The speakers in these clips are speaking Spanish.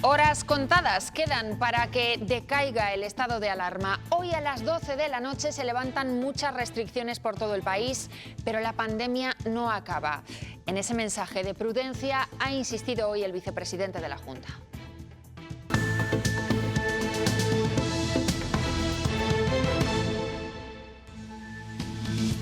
Horas contadas quedan para que decaiga el estado de alarma. Hoy a las 12 de la noche se levantan muchas restricciones por todo el país, pero la pandemia no acaba. En ese mensaje de prudencia ha insistido hoy el vicepresidente de la Junta.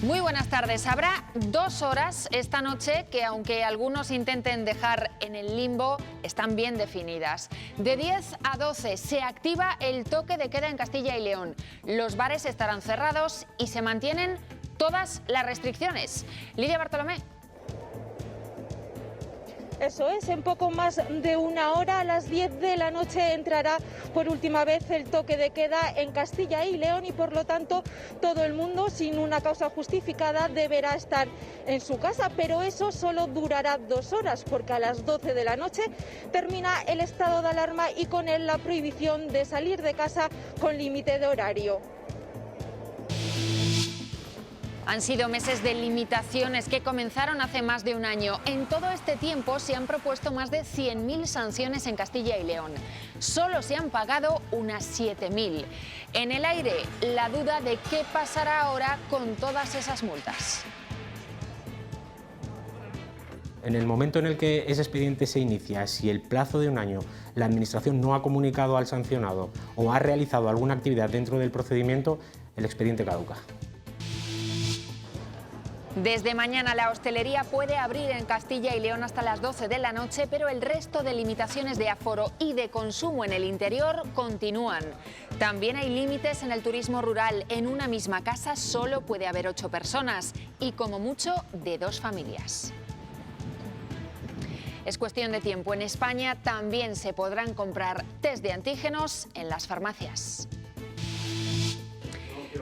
Muy buenas tardes. Habrá 2 horas esta noche que, aunque algunos intenten dejar en el limbo, están bien definidas. De 10 a 12 se activa el toque de queda en Castilla y León. Los bares estarán cerrados y se mantienen todas las restricciones. Lidia Bartolomé. Eso es, en poco más de una hora, a las 10 de la noche, entrará por última vez el toque de queda en Castilla y León y, por lo tanto, todo el mundo, sin una causa justificada, deberá estar en su casa. Pero eso solo durará 2 horas, porque a las 12 de la noche termina el estado de alarma y con él la prohibición de salir de casa con límite de horario. Han sido meses de limitaciones que comenzaron hace más de un año. En todo este tiempo se han propuesto más de 100.000 sanciones en Castilla y León. Solo se han pagado unas 7.000. En el aire, la duda de qué pasará ahora con todas esas multas. En el momento en el que ese expediente se inicia, si el plazo de un año la Administración no ha comunicado al sancionado o ha realizado alguna actividad dentro del procedimiento, el expediente caduca. Desde mañana la hostelería puede abrir en Castilla y León hasta las 12 de la noche, pero el resto de limitaciones de aforo y de consumo en el interior continúan. También hay límites en el turismo rural. En una misma casa solo puede haber 8 personas y como mucho de 2 familias. Es cuestión de tiempo. En España también se podrán comprar test de antígenos en las farmacias.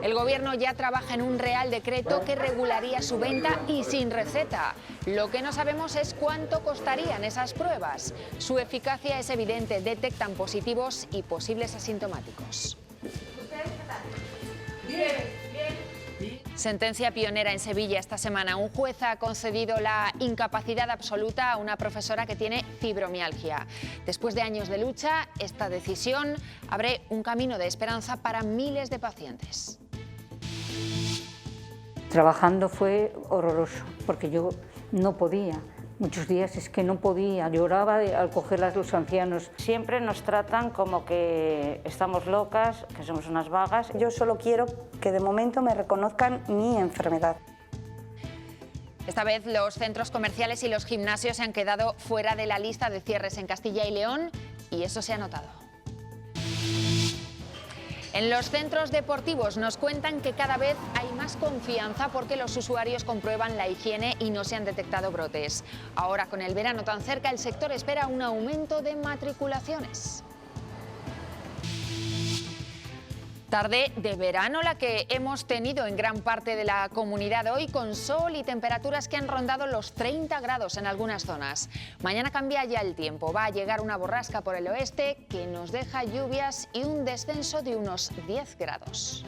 El Gobierno ya trabaja en un Real Decreto que regularía su venta y sin receta. Lo que no sabemos es cuánto costarían esas pruebas. Su eficacia es evidente, detectan positivos y posibles asintomáticos. Sentencia pionera en Sevilla esta semana. Un juez ha concedido la incapacidad absoluta a una profesora que tiene fibromialgia. Después de años de lucha, esta decisión abre un camino de esperanza para miles de pacientes. Trabajando fue horroroso, porque yo no podía. Muchos días es que no podía, lloraba al cogerlas los ancianos. Siempre nos tratan como que estamos locas, que somos unas vagas. Yo solo quiero que de momento me reconozcan mi enfermedad. Esta vez los centros comerciales y los gimnasios se han quedado fuera de la lista de cierres en Castilla y León y eso se ha notado. En los centros deportivos nos cuentan que cada vez hay más confianza porque los usuarios comprueban la higiene y no se han detectado brotes. Ahora, con el verano tan cerca, el sector espera un aumento de matriculaciones. Tarde de verano la que hemos tenido en gran parte de la comunidad hoy, con sol y temperaturas que han rondado los 30 grados en algunas zonas. Mañana cambia ya el tiempo, va a llegar una borrasca por el oeste que nos deja lluvias y un descenso de unos 10 grados.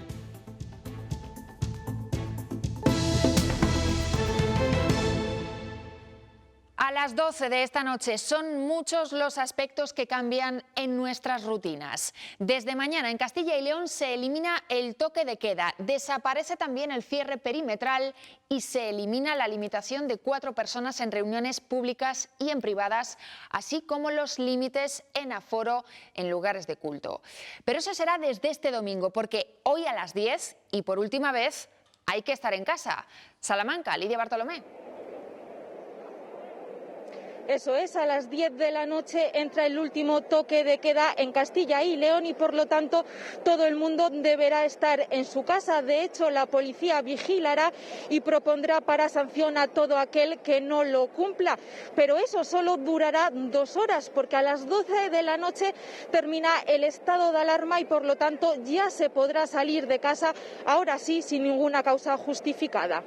A las 12 de esta noche son muchos los aspectos que cambian en nuestras rutinas. Desde mañana en Castilla y León se elimina el toque de queda, desaparece también el cierre perimetral y se elimina la limitación de 4 personas en reuniones públicas y en privadas, así como los límites en aforo en lugares de culto. Pero eso será desde este domingo, porque hoy a las 10 y por última vez hay que estar en casa. Salamanca, Lidia Bartolomé. Eso es, a las 10 de la noche entra el último toque de queda en Castilla y León y, por lo tanto, todo el mundo deberá estar en su casa. De hecho, la policía vigilará y propondrá para sanción a todo aquel que no lo cumpla. Pero eso solo durará 2 horas, porque a las 12 de la noche termina el estado de alarma y, por lo tanto, ya se podrá salir de casa, ahora sí, sin ninguna causa justificada.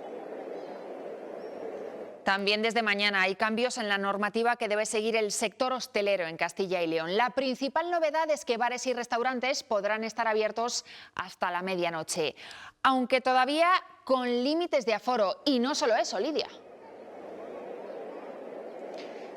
También desde mañana hay cambios en la normativa que debe seguir el sector hostelero en Castilla y León. La principal novedad es que bares y restaurantes podrán estar abiertos hasta la medianoche, aunque todavía con límites de aforo. Y no solo eso, Lidia.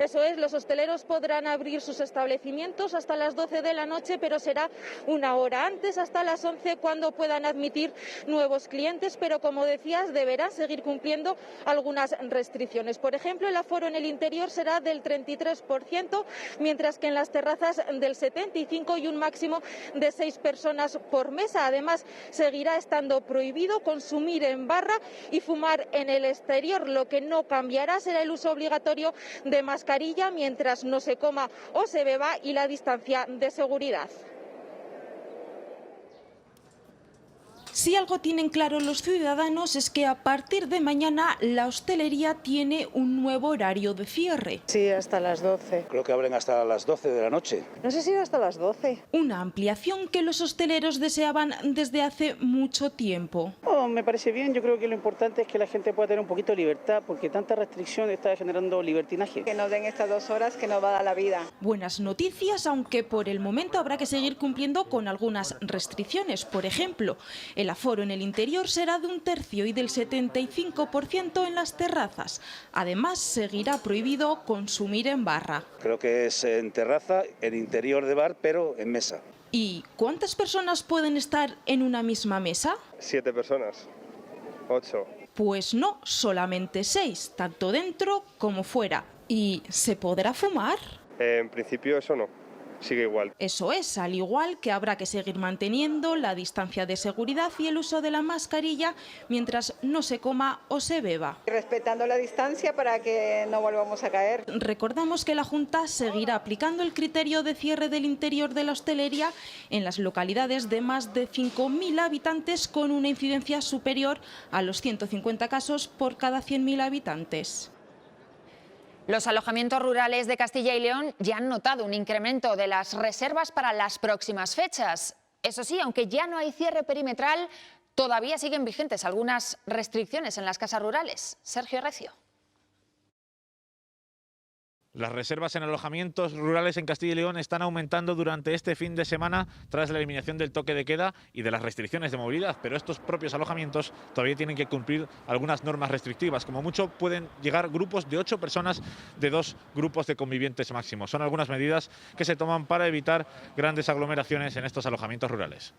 Eso es, los hosteleros podrán abrir sus establecimientos hasta las 12 de la noche, pero será una hora antes, hasta las 11, cuando puedan admitir nuevos clientes, pero como decías, deberán seguir cumpliendo algunas restricciones. Por ejemplo, el aforo en el interior será del 33%, mientras que en las terrazas del 75% y un máximo de 6 personas por mesa. Además, seguirá estando prohibido consumir en barra y fumar en el exterior. Lo que no cambiará será el uso obligatorio de mascarilla mientras no se coma o se beba y la distancia de seguridad. Si algo tienen claro los ciudadanos es que a partir de mañana la hostelería tiene un nuevo horario de cierre. Sí, hasta las 12. Creo que abren hasta las 12 de la noche. No sé si hasta las 12. Una ampliación que los hosteleros deseaban desde hace mucho tiempo. Me parece bien, yo creo que lo importante es que la gente pueda tener un poquito de libertad, porque tanta restricción está generando libertinaje. Que nos den estas 2 horas que nos va a dar la vida. Buenas noticias, aunque por el momento habrá que seguir cumpliendo con algunas restricciones. Por ejemplo, el aforo en el interior será de 1/3 y del 75% en las terrazas. Además, seguirá prohibido consumir en barra. Creo que es en terraza, en interior de bar, pero en mesa. ¿Y cuántas personas pueden estar en una misma mesa? 7 personas, 8. Pues no, solamente 6, tanto dentro como fuera. ¿Y se podrá fumar? En principio eso no, sigue igual. Eso es, al igual que habrá que seguir manteniendo la distancia de seguridad y el uso de la mascarilla mientras no se coma o se beba. Respetando la distancia para que no volvamos a caer. Recordamos que la Junta seguirá aplicando el criterio de cierre del interior de la hostelería en las localidades de más de 5.000 habitantes con una incidencia superior a los 150 casos por cada 100.000 habitantes. Los alojamientos rurales de Castilla y León ya han notado un incremento de las reservas para las próximas fechas. Eso sí, aunque ya no hay cierre perimetral, todavía siguen vigentes algunas restricciones en las casas rurales. Sergio Recio. Las reservas en alojamientos rurales en Castilla y León están aumentando durante este fin de semana tras la eliminación del toque de queda y de las restricciones de movilidad, pero estos propios alojamientos todavía tienen que cumplir algunas normas restrictivas. Como mucho pueden llegar grupos de 8 personas de 2 grupos de convivientes máximos. Son algunas medidas que se toman para evitar grandes aglomeraciones en estos alojamientos rurales.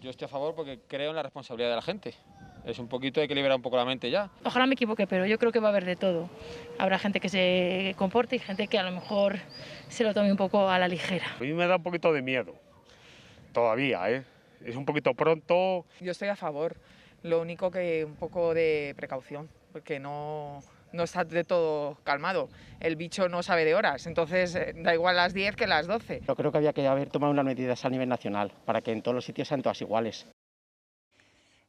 Yo estoy a favor porque creo en la responsabilidad de la gente. Es un poquito, hay que liberar un poco la mente ya. Ojalá me equivoque, pero yo creo que va a haber de todo. Habrá gente que se comporte y gente que a lo mejor se lo tome un poco a la ligera. A mí me da un poquito de miedo, todavía, ¿eh? Es un poquito pronto. Yo estoy a favor, lo único que un poco de precaución, porque no está de todo calmado. El bicho no sabe de horas, entonces da igual las 10 que las 12. Yo creo que había que haber tomado unas medidas a nivel nacional para que en todos los sitios sean todas iguales.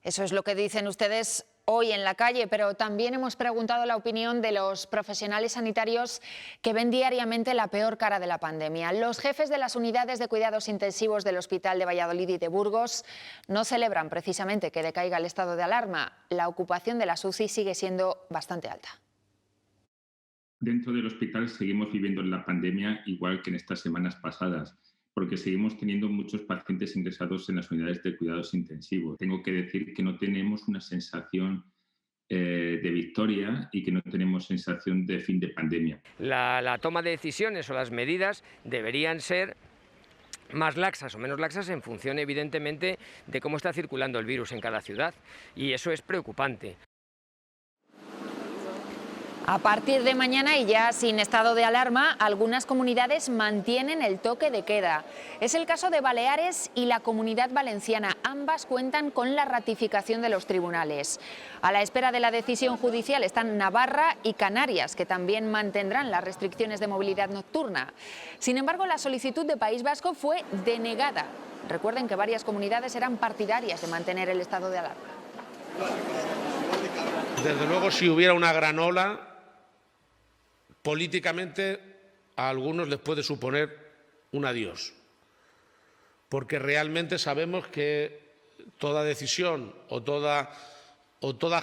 Eso es lo que dicen ustedes hoy en la calle, pero también hemos preguntado la opinión de los profesionales sanitarios que ven diariamente la peor cara de la pandemia. Los jefes de las unidades de cuidados intensivos del Hospital de Valladolid y de Burgos no celebran precisamente que decaiga el estado de alarma. La ocupación de las UCI sigue siendo bastante alta. Dentro del hospital seguimos viviendo la pandemia igual que en estas semanas pasadas, porque seguimos teniendo muchos pacientes ingresados en las unidades de cuidados intensivos. Tengo que decir que no tenemos una sensación de victoria y que no tenemos sensación de fin de pandemia. La toma de decisiones o las medidas deberían ser más laxas o menos laxas en función, evidentemente, de cómo está circulando el virus en cada ciudad, y eso es preocupante. A partir de mañana y ya sin estado de alarma, algunas comunidades mantienen el toque de queda. Es el caso de Baleares y la Comunidad Valenciana. Ambas cuentan con la ratificación de los tribunales. A la espera de la decisión judicial están Navarra y Canarias, que también mantendrán las restricciones de movilidad nocturna. Sin embargo, la solicitud de País Vasco fue denegada. Recuerden que varias comunidades eran partidarias de mantener el estado de alarma. Desde luego, si hubiera una gran ola, políticamente a algunos les puede suponer un adiós, porque realmente sabemos que toda decisión o toda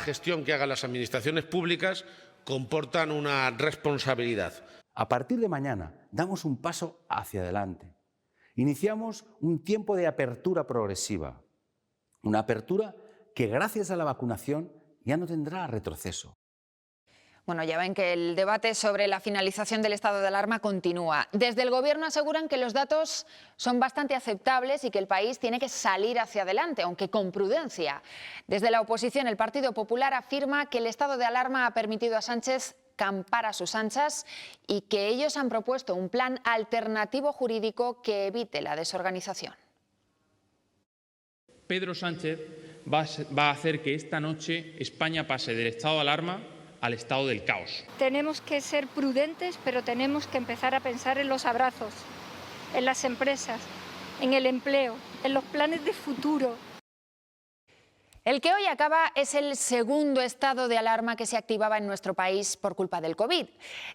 gestión que hagan las administraciones públicas comportan una responsabilidad. A partir de mañana damos un paso hacia adelante. Iniciamos un tiempo de apertura progresiva, una apertura que gracias a la vacunación ya no tendrá retroceso. Bueno, ya ven que el debate sobre la finalización del estado de alarma continúa. Desde el Gobierno aseguran que los datos son bastante aceptables y que el país tiene que salir hacia adelante, aunque con prudencia. Desde la oposición, el Partido Popular afirma que el estado de alarma ha permitido a Sánchez campar a sus anchas y que ellos han propuesto un plan alternativo jurídico que evite la desorganización. Pedro Sánchez va a hacer que esta noche España pase del estado de alarma al estado del caos. Tenemos que ser prudentes, pero tenemos que empezar a pensar en los abrazos, en las empresas, en el empleo, en los planes de futuro. El que hoy acaba es el segundo estado de alarma que se activaba en nuestro país por culpa del COVID.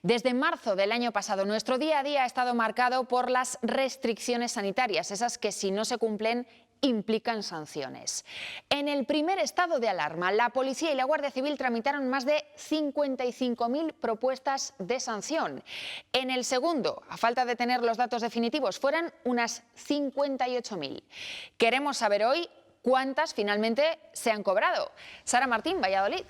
Desde marzo del año pasado, nuestro día a día ha estado marcado por las restricciones sanitarias, esas que si no se cumplen implican sanciones. En el primer estado de alarma, la Policía y la Guardia Civil tramitaron más de 55.000 propuestas de sanción. En el segundo, a falta de tener los datos definitivos, fueron unas 58.000. Queremos saber hoy cuántas finalmente se han cobrado. Sara Martín, Valladolid.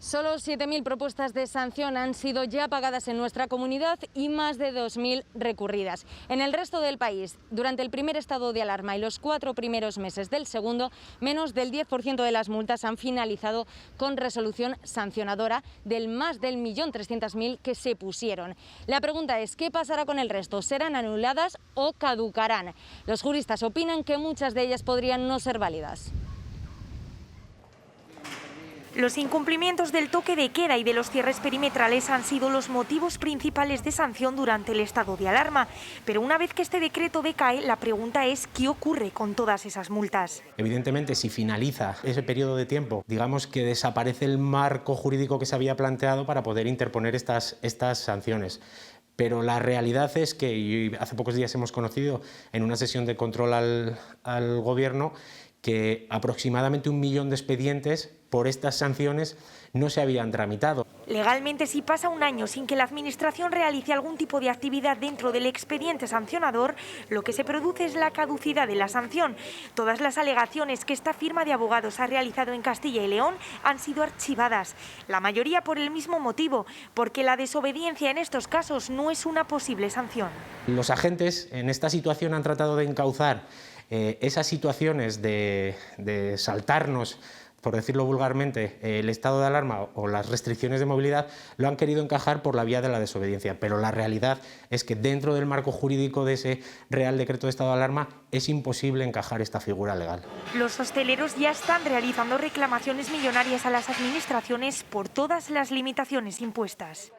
Solo 7.000 propuestas de sanción han sido ya pagadas en nuestra comunidad y más de 2.000 recurridas. En el resto del país, durante el primer estado de alarma y los 4 primeros meses del segundo, menos del 10% de las multas han finalizado con resolución sancionadora del más del 1.300.000 que se pusieron. La pregunta es, ¿qué pasará con el resto? ¿Serán anuladas o caducarán? Los juristas opinan que muchas de ellas podrían no ser válidas. Los incumplimientos del toque de queda y de los cierres perimetrales han sido los motivos principales de sanción durante el estado de alarma. Pero una vez que este decreto decae, la pregunta es ¿qué ocurre con todas esas multas? Evidentemente, si finaliza ese periodo de tiempo, digamos que desaparece el marco jurídico que se había planteado para poder interponer estas sanciones. Pero la realidad es que, y hace pocos días hemos conocido en una sesión de control al Gobierno, que aproximadamente 1 millón de expedientes por estas sanciones no se habían tramitado. Legalmente, si pasa un año sin que la Administración realice algún tipo de actividad dentro del expediente sancionador, lo que se produce es la caducidad de la sanción. Todas las alegaciones que esta firma de abogados ha realizado en Castilla y León han sido archivadas, la mayoría por el mismo motivo, porque la desobediencia en estos casos no es una posible sanción. Los agentes en esta situación han tratado de encauzar esas situaciones de saltarnos, por decirlo vulgarmente, el estado de alarma o las restricciones de movilidad, lo han querido encajar por la vía de la desobediencia. Pero la realidad es que dentro del marco jurídico de ese Real Decreto de estado de alarma es imposible encajar esta figura legal. Los hosteleros ya están realizando reclamaciones millonarias a las administraciones por todas las limitaciones impuestas.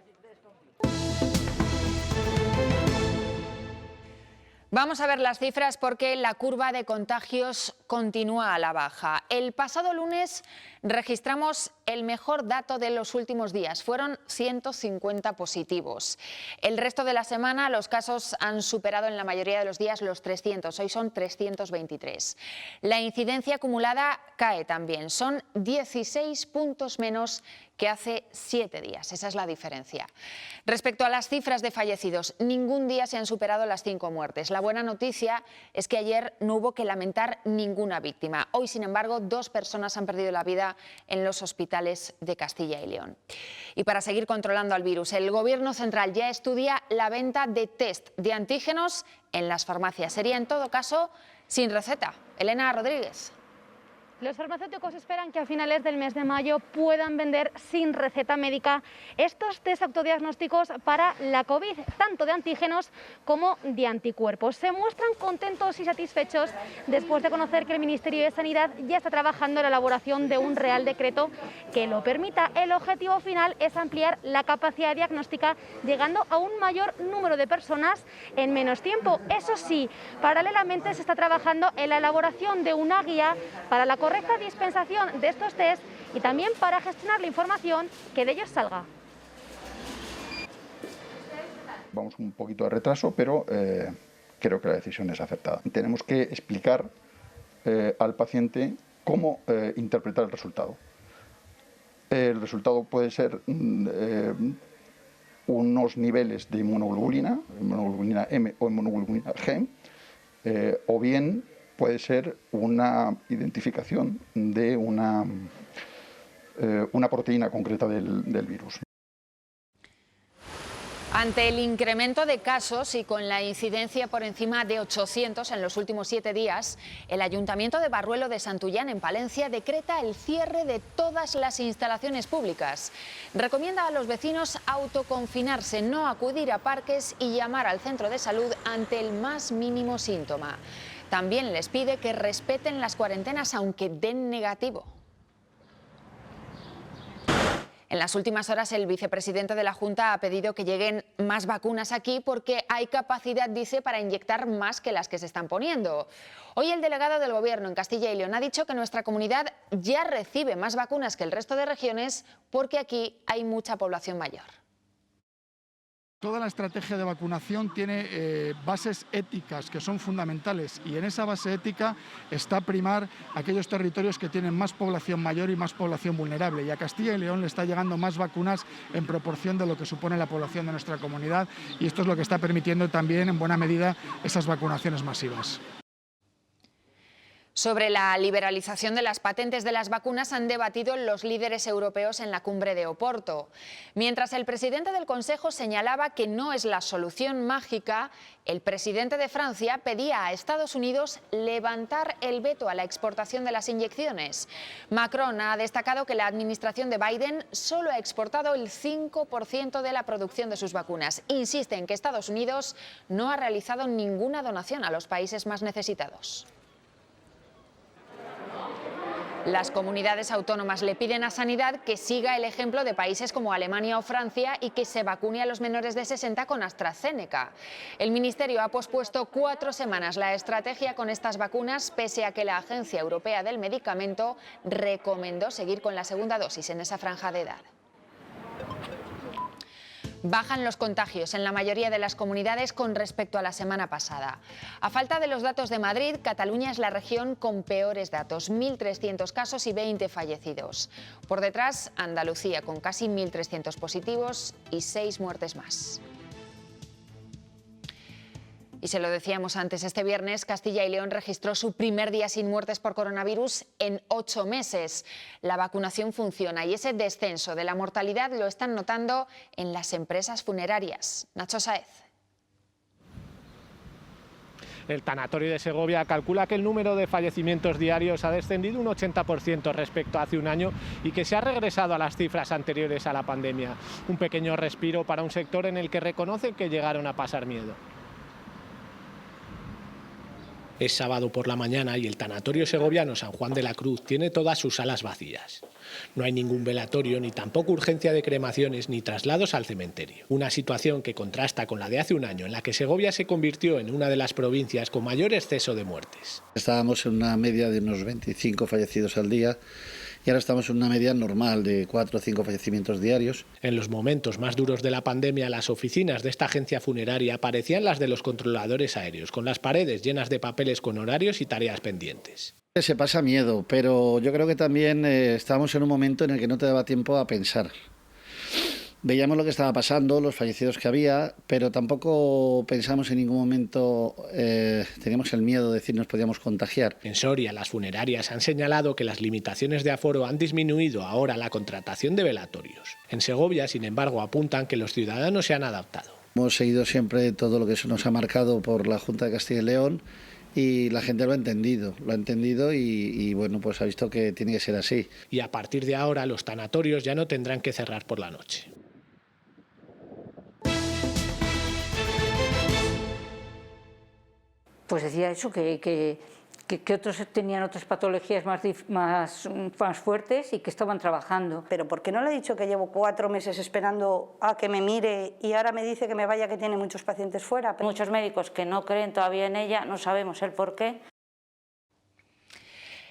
Vamos a ver las cifras porque la curva de contagios continúa a la baja. El pasado lunes registramos el mejor dato de los últimos días. Fueron 150 positivos. El resto de la semana los casos han superado en la mayoría de los días los 300. Hoy son 323. La incidencia acumulada cae también. Son 16 puntos menos que hace 7 días. Esa es la diferencia. Respecto a las cifras de fallecidos, ningún día se han superado las 5 muertes. La buena noticia es que ayer no hubo que lamentar ninguna víctima. Hoy, sin embargo, 2 personas han perdido la vida en los hospitales de Castilla y León. Y para seguir controlando al virus, el Gobierno central ya estudia la venta de test de antígenos en las farmacias. Sería, en todo caso, sin receta. Elena Rodríguez. Los farmacéuticos esperan que a finales del mes de mayo puedan vender sin receta médica estos test autodiagnósticos para la COVID, tanto de antígenos como de anticuerpos. Se muestran contentos y satisfechos después de conocer que el Ministerio de Sanidad ya está trabajando en la elaboración de un Real Decreto que lo permita. El objetivo final es ampliar la capacidad diagnóstica, llegando a un mayor número de personas en menos tiempo. Eso sí, paralelamente se está trabajando en la elaboración de una guía para la correcta dispensación de estos test y también para gestionar la información que de ellos salga. Vamos un poquito de retraso, pero creo que la decisión es acertada. Tenemos que explicar al paciente cómo interpretar el resultado. El resultado puede ser unos niveles de inmunoglobulina M o inmunoglobulina G, o bien puede ser una identificación de una una proteína concreta del virus. Ante el incremento de casos y con la incidencia por encima de 800 en los últimos 7 días, el Ayuntamiento de Barruelo de Santullán, en Palencia, decreta el cierre de todas las instalaciones públicas. Recomienda a los vecinos autoconfinarse, no acudir a parques y llamar al centro de salud ante el más mínimo síntoma. También les pide que respeten las cuarentenas aunque den negativo. En las últimas horas, el vicepresidente de la Junta ha pedido que lleguen más vacunas aquí porque hay capacidad, dice, para inyectar más que las que se están poniendo. Hoy el delegado del Gobierno en Castilla y León ha dicho que nuestra comunidad ya recibe más vacunas que el resto de regiones porque aquí hay mucha población mayor. Toda la estrategia de vacunación tiene bases éticas que son fundamentales y en esa base ética está primar aquellos territorios que tienen más población mayor y más población vulnerable, y a Castilla y León le está llegando más vacunas en proporción de lo que supone la población de nuestra comunidad, y esto es lo que está permitiendo también en buena medida esas vacunaciones masivas. Sobre la liberalización de las patentes de las vacunas han debatido los líderes europeos en la cumbre de Oporto. Mientras el presidente del Consejo señalaba que no es la solución mágica, el presidente de Francia pedía a Estados Unidos levantar el veto a la exportación de las inyecciones. Macron ha destacado que la administración de Biden solo ha exportado el 5% de la producción de sus vacunas. Insiste en que Estados Unidos no ha realizado ninguna donación a los países más necesitados. Las comunidades autónomas le piden a Sanidad que siga el ejemplo de países como Alemania o Francia y que se vacune a los menores de 60 con AstraZeneca. El Ministerio ha pospuesto 4 semanas la estrategia con estas vacunas, pese a que la Agencia Europea del Medicamento recomendó seguir con la segunda dosis en esa franja de edad. Bajan los contagios en la mayoría de las comunidades con respecto a la semana pasada. A falta de los datos de Madrid, Cataluña es la región con peores datos, 1.300 casos y 20 fallecidos. Por detrás, Andalucía con casi 1.300 positivos y 6 muertes más. Y se lo decíamos antes, este viernes Castilla y León registró su primer día sin muertes por coronavirus en 8 meses. La vacunación funciona y ese descenso de la mortalidad lo están notando en las empresas funerarias. Nacho Sáez. El tanatorio de Segovia calcula que el número de fallecimientos diarios ha descendido un 80% respecto a hace un año y que se ha regresado a las cifras anteriores a la pandemia. Un pequeño respiro para un sector en el que reconocen que llegaron a pasar miedo. Es sábado por la mañana y el tanatorio segoviano San Juan de la Cruz tiene todas sus salas vacías. No hay ningún velatorio, ni tampoco urgencia de cremaciones ni traslados al cementerio. Una situación que contrasta con la de hace un año, en la que Segovia se convirtió en una de las provincias con mayor exceso de muertes. Estábamos en una media de unos 25 fallecidos al día. Y ahora estamos en una media normal de 4 o 5 fallecimientos diarios. En los momentos más duros de la pandemia, las oficinas de esta agencia funeraria parecían las de los controladores aéreos, con las paredes llenas de papeles con horarios y tareas pendientes. Se pasa miedo, pero yo creo que también estábamos en un momento en el que no te daba tiempo a pensar. Veíamos lo que estaba pasando, los fallecidos que había, pero tampoco pensamos en ningún momento, teníamos el miedo de decir nos podíamos contagiar. En Soria, las funerarias han señalado que las limitaciones de aforo han disminuido ahora la contratación de velatorios. En Segovia, sin embargo, apuntan que los ciudadanos se han adaptado. Hemos seguido siempre todo lo que se nos ha marcado por la Junta de Castilla y León y la gente lo ha entendido y bueno, pues ha visto que tiene que ser así. Y a partir de ahora los tanatorios ya no tendrán que cerrar por la noche. Pues decía eso, que otros tenían otras patologías más fuertes y que estaban trabajando. Pero ¿por qué no le he dicho que llevo 4 meses esperando a que me mire y ahora me dice que me vaya, que tiene muchos pacientes fuera? Muchos médicos que no creen todavía en ella, no sabemos el por qué.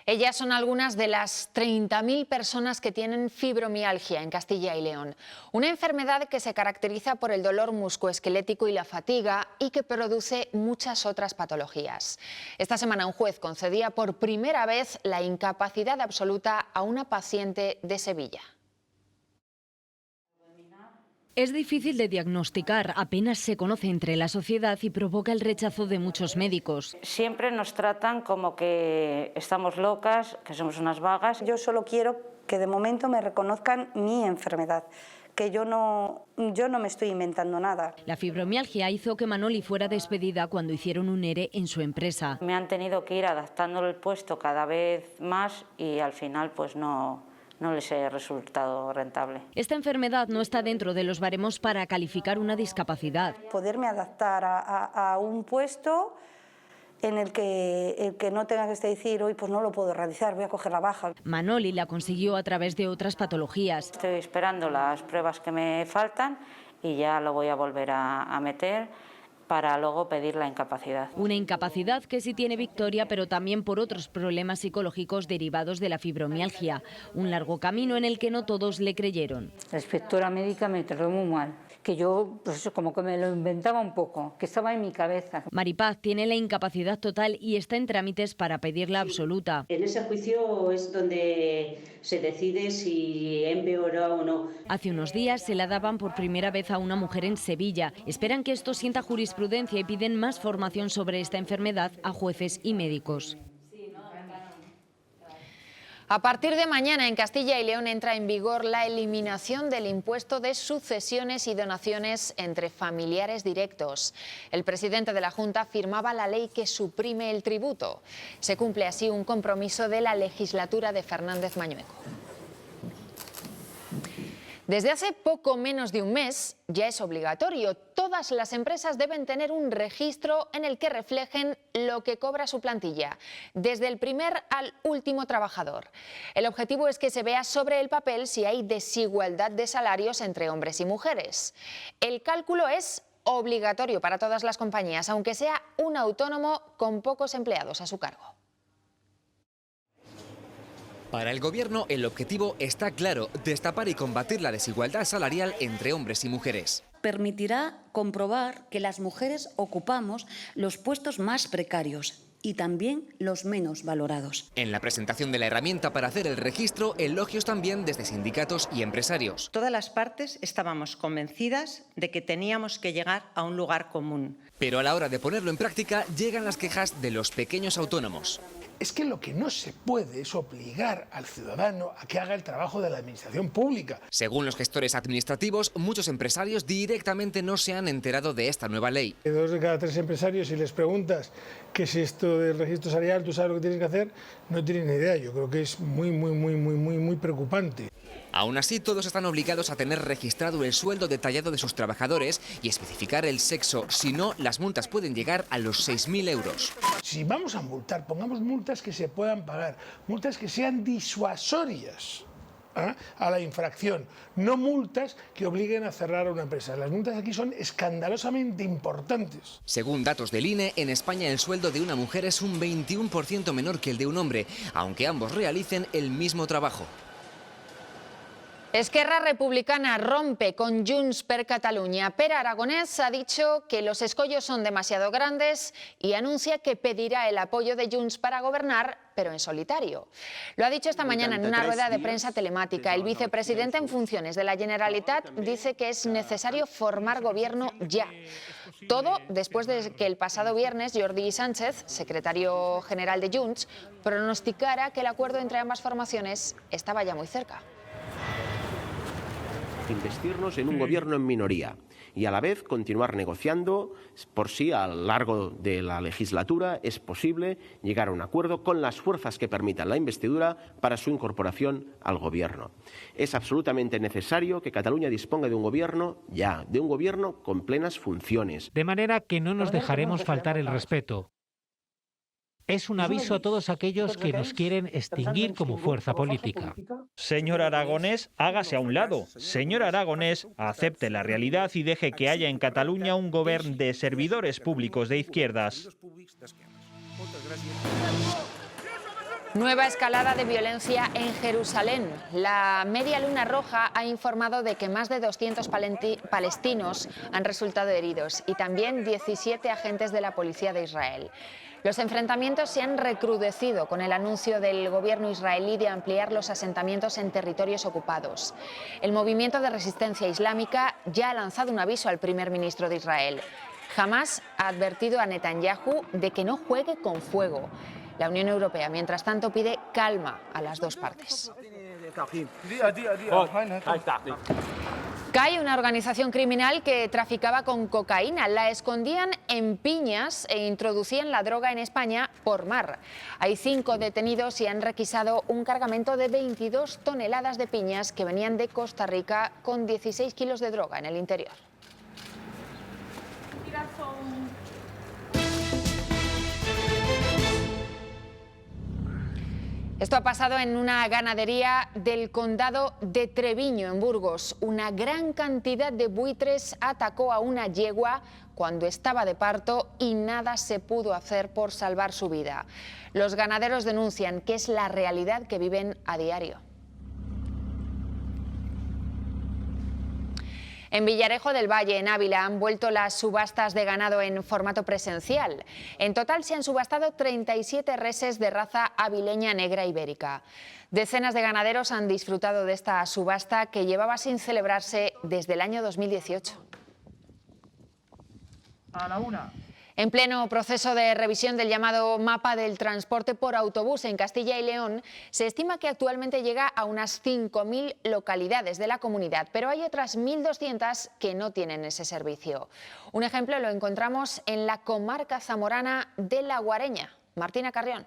Ellas son algunas de las 30.000 personas que tienen fibromialgia en Castilla y León, una enfermedad que se caracteriza por el dolor musculoesquelético y la fatiga y que produce muchas otras patologías. Esta semana un juez concedía por primera vez la incapacidad absoluta a una paciente de Sevilla. Es difícil de diagnosticar, apenas se conoce entre la sociedad y provoca el rechazo de muchos médicos. Siempre nos tratan como que estamos locas, que somos unas vagas. Yo solo quiero que de momento me reconozcan mi enfermedad, que yo no me estoy inventando nada. La fibromialgia hizo que Manoli fuera despedida cuando hicieron un ERE en su empresa. Me han tenido que ir adaptando el puesto cada vez más y al final pues no les he resultado rentable. Esta enfermedad no está dentro de los baremos para calificar una discapacidad. Poderme adaptar a un puesto en el que no tenga que decir, hoy pues no lo puedo realizar, voy a coger la baja. Manoli la consiguió a través de otras patologías. Estoy esperando las pruebas que me faltan y ya lo voy a volver a meter para luego pedir la incapacidad. Una incapacidad que sí tiene Victoria, pero también por otros problemas psicológicos derivados de la fibromialgia. Un largo camino en el que no todos le creyeron. La inspectora médica me trató muy mal, que yo pues eso, como que me lo inventaba un poco, que estaba en mi cabeza. Maripaz tiene la incapacidad total y está en trámites para pedirla absoluta. En ese juicio es donde se decide si empeoró o no. Hace unos días se la daban por primera vez a una mujer en Sevilla. Esperan que esto sienta jurisprudencia y piden más formación sobre esta enfermedad a jueces y médicos. A partir de mañana en Castilla y León entra en vigor la eliminación del impuesto de sucesiones y donaciones entre familiares directos. El presidente de la Junta firmaba la ley que suprime el tributo. Se cumple así un compromiso de la legislatura de Fernández Mañueco. Desde hace poco menos de un mes ya es obligatorio. Todas las empresas deben tener un registro en el que reflejen lo que cobra su plantilla, desde el primer al último trabajador. El objetivo es que se vea sobre el papel si hay desigualdad de salarios entre hombres y mujeres. El cálculo es obligatorio para todas las compañías, aunque sea un autónomo con pocos empleados a su cargo. Para el Gobierno, el objetivo está claro: destapar y combatir la desigualdad salarial entre hombres y mujeres. Permitirá comprobar que las mujeres ocupamos los puestos más precarios y también los menos valorados. En la presentación de la herramienta para hacer el registro, elogios también desde sindicatos y empresarios. Todas las partes estábamos convencidas de que teníamos que llegar a un lugar común. Pero a la hora de ponerlo en práctica, llegan las quejas de los pequeños autónomos. Es que lo que no se puede es obligar al ciudadano a que haga el trabajo de la administración pública. Según los gestores administrativos, muchos empresarios directamente no se han enterado de esta nueva ley. 2 de cada 3 empresarios, si les preguntas qué es esto del registro salarial, tú sabes lo que tienes que hacer, no tienen ni idea. Yo creo que es muy preocupante. Aún así, todos están obligados a tener registrado el sueldo detallado de sus trabajadores y especificar el sexo. Si no, las multas pueden llegar a los 6.000 euros. Si vamos a multar, pongamos multas que se puedan pagar, multas que sean disuasorias a la infracción, no multas que obliguen a cerrar a una empresa. Las multas aquí son escandalosamente importantes. Según datos del INE, en España el sueldo de una mujer es un 21% menor que el de un hombre, aunque ambos realicen el mismo trabajo. Esquerra Republicana rompe con Junts per Catalunya. Pere Aragonès ha dicho que los escollos son demasiado grandes y anuncia que pedirá el apoyo de Junts para gobernar, pero en solitario. Lo ha dicho esta mañana en una rueda de prensa telemática. El vicepresidente en funciones de la Generalitat dice que es necesario formar gobierno ya. Todo después de que el pasado viernes Jordi Sánchez, secretario general de Junts, pronosticara que el acuerdo entre ambas formaciones estaba ya muy cerca. Investirnos en un gobierno en minoría y a la vez continuar negociando por si a lo largo de la legislatura es posible llegar a un acuerdo con las fuerzas que permitan la investidura para su incorporación al gobierno. Es absolutamente necesario que Cataluña disponga de un gobierno ya, de un gobierno con plenas funciones. De manera que no nos dejaremos faltar el respeto. Es un aviso a todos aquellos que nos quieren extinguir como fuerza política. Señor Aragonès, hágase a un lado. Señor Aragonès, acepte la realidad y deje que haya en Cataluña un gobierno de servidores públicos de izquierdas. Nueva escalada de violencia en Jerusalén. La Media Luna Roja ha informado de que más de 200 palestinos han resultado heridos y también 17 agentes de la policía de Israel. Los enfrentamientos se han recrudecido con el anuncio del gobierno israelí de ampliar los asentamientos en territorios ocupados. El movimiento de resistencia islámica ya ha lanzado un aviso al primer ministro de Israel. Hamás ha advertido a Netanyahu de que no juegue con fuego. La Unión Europea, mientras tanto, pide calma a las dos partes. Cae una organización criminal que traficaba con cocaína. La escondían en piñas e introducían la droga en España por mar. Hay 5 detenidos y han requisado un cargamento de 22 toneladas de piñas que venían de Costa Rica con 16 kilos de droga en el interior. Esto ha pasado en una ganadería del condado de Treviño, en Burgos. Una gran cantidad de buitres atacó a una yegua cuando estaba de parto y nada se pudo hacer por salvar su vida. Los ganaderos denuncian que es la realidad que viven a diario. En Villarejo del Valle, en Ávila, han vuelto las subastas de ganado en formato presencial. En total se han subastado 37 reses de raza avileña negra ibérica. Decenas de ganaderos han disfrutado de esta subasta que llevaba sin celebrarse desde el año 2018. A la una. En pleno proceso de revisión del llamado mapa del transporte por autobús en Castilla y León, se estima que actualmente llega a unas 5.000 localidades de la comunidad, pero hay otras 1.200 que no tienen ese servicio. Un ejemplo lo encontramos en la comarca zamorana de La Guareña. Martina Carrión.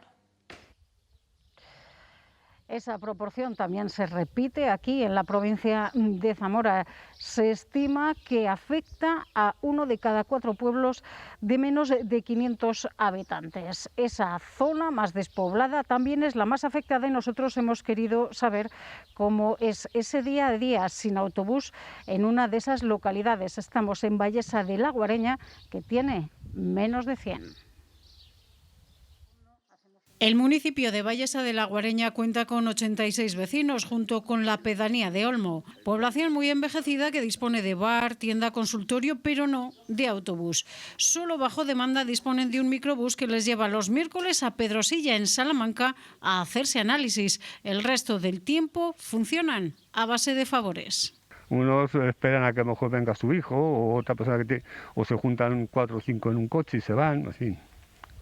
Esa proporción también se repite aquí en la provincia de Zamora. Se estima que afecta a 1 de cada 4 pueblos de menos de 500 habitantes. Esa zona más despoblada también es la más afectada y nosotros hemos querido saber cómo es ese día a día sin autobús en una de esas localidades. Estamos en Vallesa de La Guareña, que tiene menos de 100. El municipio de Vallesa de La Guareña cuenta con 86 vecinos, junto con la pedanía de Olmo. Población muy envejecida que dispone de bar, tienda, consultorio, pero no de autobús. Solo bajo demanda disponen de un microbús que les lleva los miércoles a Pedrosilla, en Salamanca, a hacerse análisis. El resto del tiempo funcionan a base de favores. Unos esperan a que a lo mejor venga su hijo o otra persona o se juntan 4 o 5 en un coche y se van, así,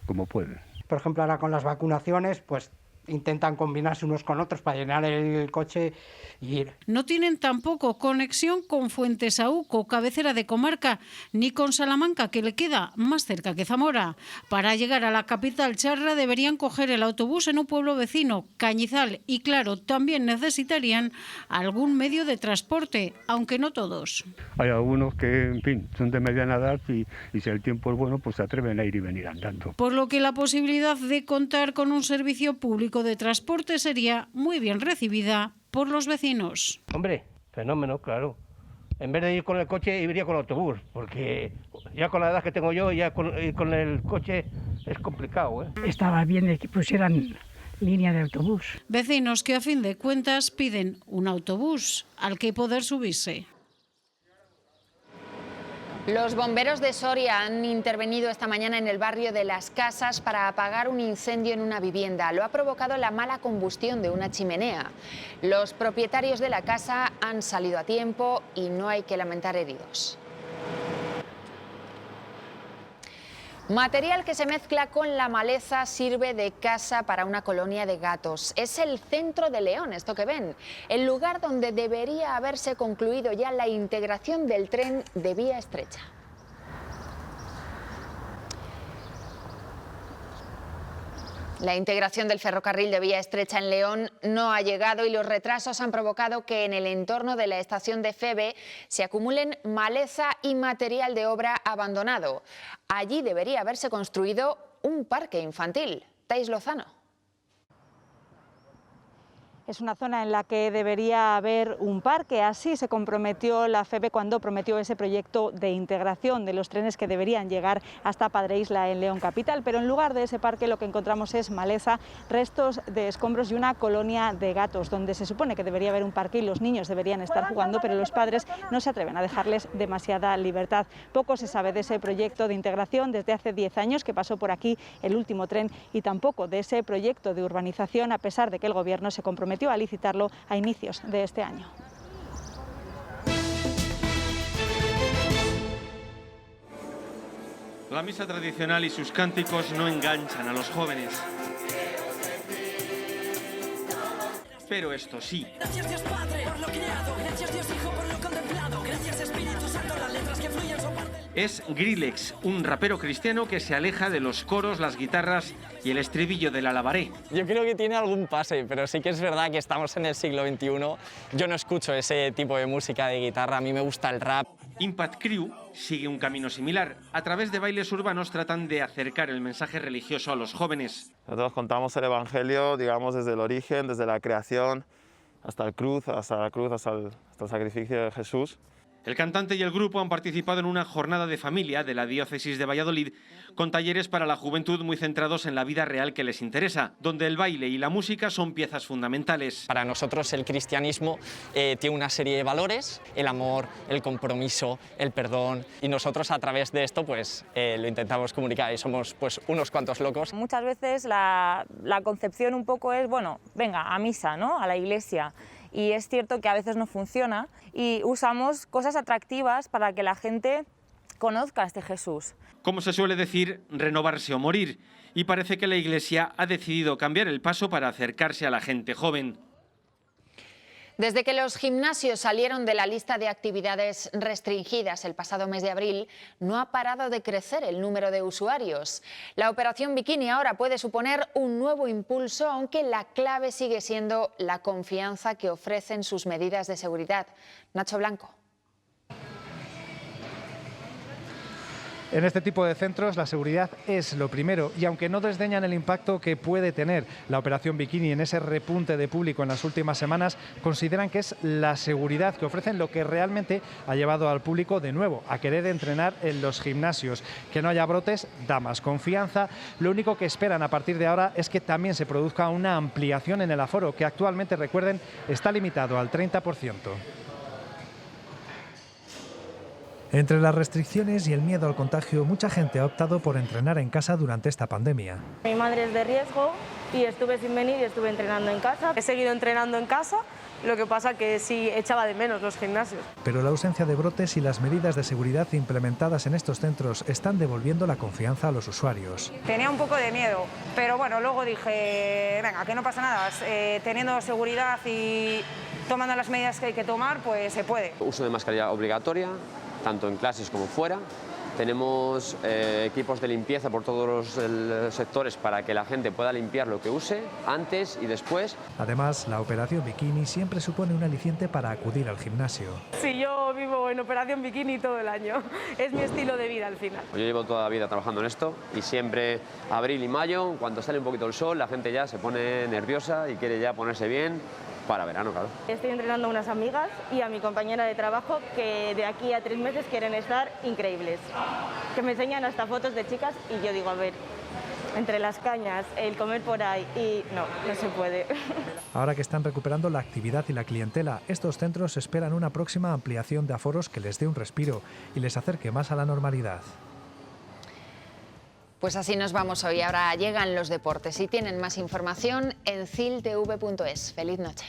como pueden. Por ejemplo, ahora con las vacunaciones, pues intentan combinarse unos con otros para llenar el coche y ir. No tienen tampoco conexión con Fuentesauco, cabecera de comarca, ni con Salamanca, que le queda más cerca que Zamora. Para llegar a la capital charra deberían coger el autobús en un pueblo vecino, Cañizal, y claro, también necesitarían algún medio de transporte, aunque no todos. Hay algunos que, en fin, son de mediana edad y si el tiempo es bueno, pues se atreven a ir y venir andando. Por lo que la posibilidad de contar con un servicio público de transporte sería muy bien recibida por los vecinos. Hombre, fenómeno, claro. En vez de ir con el coche, iría con el autobús, porque ya con la edad que tengo yo, ya con el coche es complicado, ¿eh? Estaba bien que pusieran línea de autobús. Vecinos que a fin de cuentas piden un autobús al que poder subirse. Los bomberos de Soria han intervenido esta mañana en el barrio de Las Casas para apagar un incendio en una vivienda. Lo ha provocado la mala combustión de una chimenea. Los propietarios de la casa han salido a tiempo y no hay que lamentar heridos. Material que se mezcla con la maleza sirve de casa para una colonia de gatos. Es el centro de León, esto que ven, el lugar donde debería haberse concluido ya la integración del tren de vía estrecha. La integración del ferrocarril de vía estrecha en León no ha llegado y los retrasos han provocado que en el entorno de la estación de Feve se acumulen maleza y material de obra abandonado. Allí debería haberse construido un parque infantil. Thais Lozano. Es una zona en la que debería haber un parque, así se comprometió la FEVE cuando prometió ese proyecto de integración de los trenes que deberían llegar hasta Padre Isla en León Capital, pero en lugar de ese parque lo que encontramos es maleza, restos de escombros y una colonia de gatos, donde se supone que debería haber un parque y los niños deberían estar jugando, pero los padres no se atreven a dejarles demasiada libertad. Poco se sabe de ese proyecto de integración desde hace 10 años que pasó por aquí el último tren y tampoco de ese proyecto de urbanización, a pesar de que el Gobierno se comprometió a licitarlo a inicios de este año. La misa tradicional y sus cánticos no enganchan a los jóvenes. pero esto sí. Gracias Dios Padre por lo creado, gracias Dios Hijo por lo contemplado, gracias Espíritu Santo, las letras que fluyen son parte del... Es Grillex, un rapero cristiano que se aleja de los coros, las guitarras y el estribillo del alabaré. Yo creo que tiene algún pase, pero sí que es verdad que estamos en el siglo XXI. Yo no escucho ese tipo de música de guitarra, a mí me gusta el rap. Impact Crew sigue un camino similar. A través de bailes urbanos tratan de acercar el mensaje religioso a los jóvenes. Nosotros contamos el Evangelio, digamos, desde el origen, desde la creación, hasta la cruz, hasta el sacrificio de Jesús. El cantante y el grupo han participado en una jornada de familia de la diócesis de Valladolid con talleres para la juventud muy centrados en la vida real que les interesa, donde el baile y la música son piezas fundamentales. Para nosotros el cristianismo tiene una serie de valores, el amor, el compromiso, el perdón, y nosotros a través de esto pues lo intentamos comunicar y somos pues unos cuantos locos. Muchas veces la concepción un poco es, bueno, venga, a misa, ¿no? A la iglesia. Y es cierto que a veces no funciona y usamos cosas atractivas para que la gente conozca a este Jesús. Como se suele decir, renovarse o morir. Y parece que la Iglesia ha decidido cambiar el paso para acercarse a la gente joven. Desde que los gimnasios salieron de la lista de actividades restringidas el pasado mes de abril, no ha parado de crecer el número de usuarios. La operación Bikini ahora puede suponer un nuevo impulso, aunque la clave sigue siendo la confianza que ofrecen sus medidas de seguridad. Nacho Blanco. En este tipo de centros la seguridad es lo primero y aunque no desdeñan el impacto que puede tener la operación Bikini en ese repunte de público en las últimas semanas, consideran que es la seguridad que ofrecen lo que realmente ha llevado al público de nuevo a querer entrenar en los gimnasios. Que no haya brotes da más confianza. Lo único que esperan a partir de ahora es que también se produzca una ampliación en el aforo, que actualmente, recuerden, está limitado al 30%. Entre las restricciones y el miedo al contagio, mucha gente ha optado por entrenar en casa durante esta pandemia. Mi madre es de riesgo y estuve sin venir y estuve entrenando en casa. He seguido entrenando en casa, lo que pasa que sí echaba de menos los gimnasios. Pero la ausencia de brotes y las medidas de seguridad implementadas en estos centros están devolviendo la confianza a los usuarios. Tenía un poco de miedo, pero bueno, luego dije, venga, que no pasa nada, teniendo seguridad y tomando las medidas que hay que tomar, pues se puede. Uso de mascarilla obligatoria, tanto en clases como fuera. Tenemos equipos de limpieza por todos los sectores para que la gente pueda limpiar lo que use antes y después. Además, la operación Bikini siempre supone un aliciente para acudir al gimnasio. Sí, yo vivo en operación Bikini todo el año. Es mi estilo de vida al final. Yo llevo toda la vida trabajando en esto y siempre abril y mayo, cuando sale un poquito el sol, la gente ya se pone nerviosa y quiere ya ponerse bien. Para verano, claro. Estoy entrenando a unas amigas y a mi compañera de trabajo que de aquí a 3 meses quieren estar increíbles. Que me enseñan hasta fotos de chicas y yo digo, a ver, entre las cañas, el comer por ahí y no se puede. Ahora que están recuperando la actividad y la clientela, estos centros esperan una próxima ampliación de aforos que les dé un respiro y les acerque más a la normalidad. Pues así nos vamos hoy. Ahora llegan los deportes y tienen más información en ciltv.es. ¡Feliz noche!